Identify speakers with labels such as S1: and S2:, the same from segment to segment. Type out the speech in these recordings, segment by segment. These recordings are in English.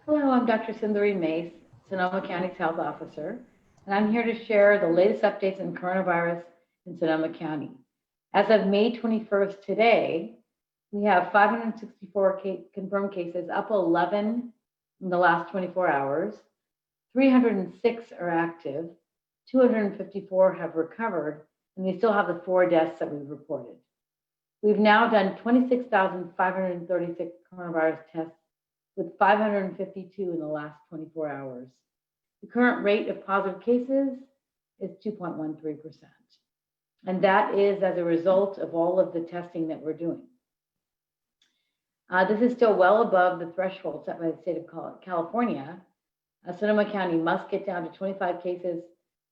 S1: Hello, I'm Dr. Sundari Mace, Sonoma County's health officer, and I'm here to share the latest updates on coronavirus in Sonoma County. As of May 21st today, we have 564 confirmed cases, up 11 in the last 24 hours. 306 are active, 254 have recovered, and we still have the 4 deaths that we've reported. We've now done 26,536 coronavirus tests, with 552 in the last 24 hours. The current rate of positive cases is 2.13%. And that is as a result of all of the testing that we're doing. This is still well above the threshold set by the state of California. Sonoma County must get down to 25 cases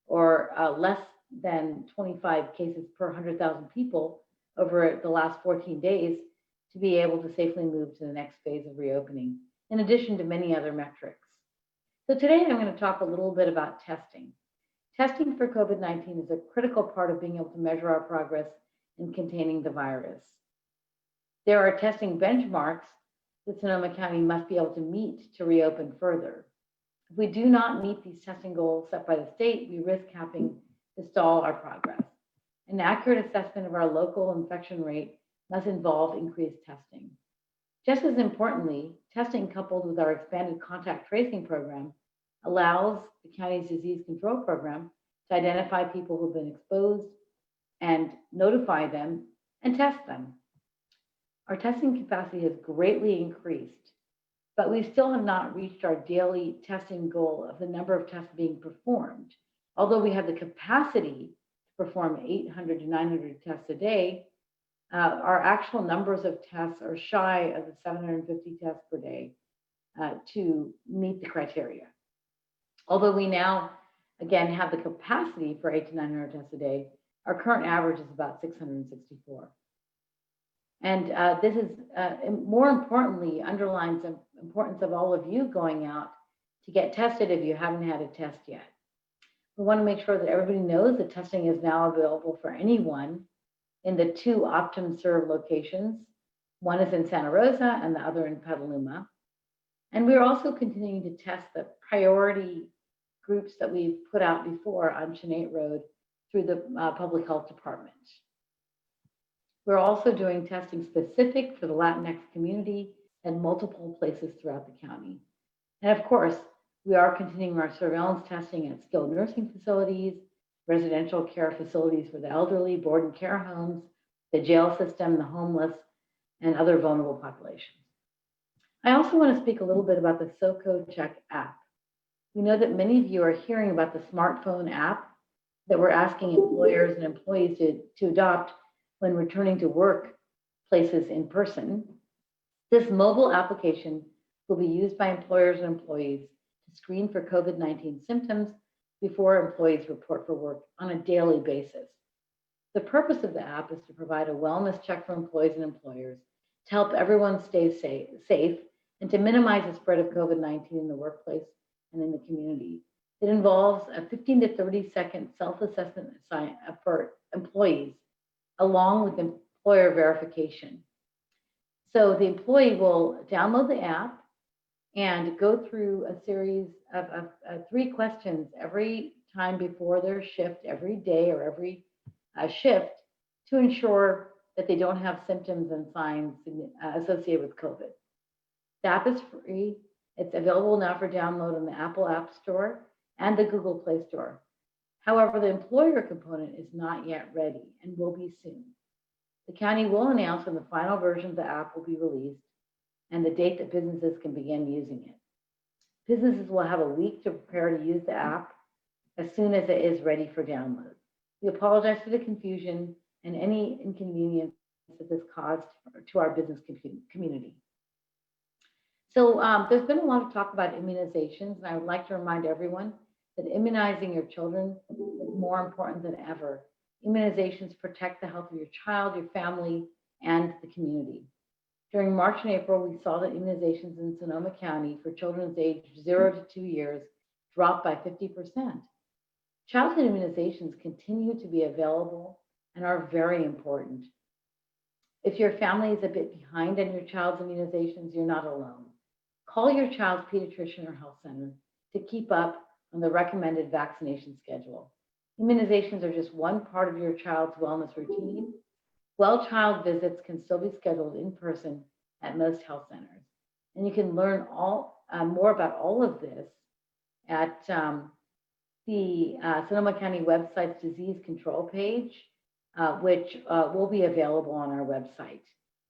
S1: or less than 25 cases per 100,000 people over the last 14 days to be able to safely move to the next phase of reopening, in addition to many other metrics. So today I'm going to talk a little bit about testing. Testing for COVID-19 is a critical part of being able to measure our progress in containing the virus. There are testing benchmarks that Sonoma County must be able to meet to reopen further. If we do not meet these testing goals set by the state, we risk having to stall our progress. An accurate assessment of our local infection rate must involve increased testing. Just as importantly, testing coupled with our expanded contact tracing program allows the county's disease control program to identify people who've been exposed and notify them and test them. Our testing capacity has greatly increased, but we still have not reached our daily testing goal of the number of tests being performed. Although we have the capacity to perform 800 to 900 tests a day, our actual numbers of tests are shy of the 750 tests per day to meet the criteria. Although we now, again, have the capacity for 800 to 900 tests a day, our current average is about 664. And this is, more importantly, underlines the importance of all of you going out to get tested if you haven't had a test yet. We want to make sure that everybody knows that testing is now available for anyone in the 2 OptumServe locations. One is in Santa Rosa and the other in Petaluma. And we're also continuing to test the priority groups that we've put out before on Chenate Road through the Public Health Department. We're also doing testing specific for the Latinx community at multiple places throughout the county. And of course, we are continuing our surveillance testing at skilled nursing facilities, residential care facilities for the elderly, board and care homes, the jail system, the homeless, and other vulnerable populations. I also want to speak a little bit about the SoCo Check app. We know that many of you are hearing about the smartphone app that we're asking employers and employees to adopt when returning to workplaces in person. This mobile application will be used by employers and employees to screen for COVID-19 symptoms before employees report for work on a daily basis. The purpose of the app is to provide a wellness check for employees and employers to help everyone stay safe and to minimize the spread of COVID-19 in the workplace and in the community. It involves a 15 to 30 second self-assessment for employees, along with employer verification. So the employee will download the app and go through a series of 3 questions every time before their shift, every day or every shift, to ensure that they don't have symptoms and signs associated with COVID. The app is free. It's available now for download on the Apple App Store and the Google Play Store. However, the employer component is not yet ready and will be soon. The county will announce when the final version of the app will be released and the date that businesses can begin using it. Businesses will have a week to prepare to use the app as soon as it is ready for download. We apologize for the confusion and any inconvenience that this caused to our business community. So there's been a lot of talk about immunizations, and I would like to remind everyone that immunizing your children is more important than ever. Immunizations protect the health of your child, your family, and the community. During March and April, we saw that immunizations in Sonoma County for children aged 0 to 2 years dropped by 50%. Childhood immunizations continue to be available and are very important. If your family is a bit behind on your child's immunizations, you're not alone. Call your child's pediatrician or health center to keep up on the recommended vaccination schedule. Immunizations are just one part of your child's wellness routine. Well child visits can still be scheduled in person at most health centers. And you can learn more about all of this at the Sonoma County website's disease control page, which will be available on our website.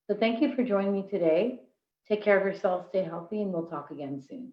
S1: So thank you for joining me today. Take care of yourself, stay healthy, and we'll talk again soon.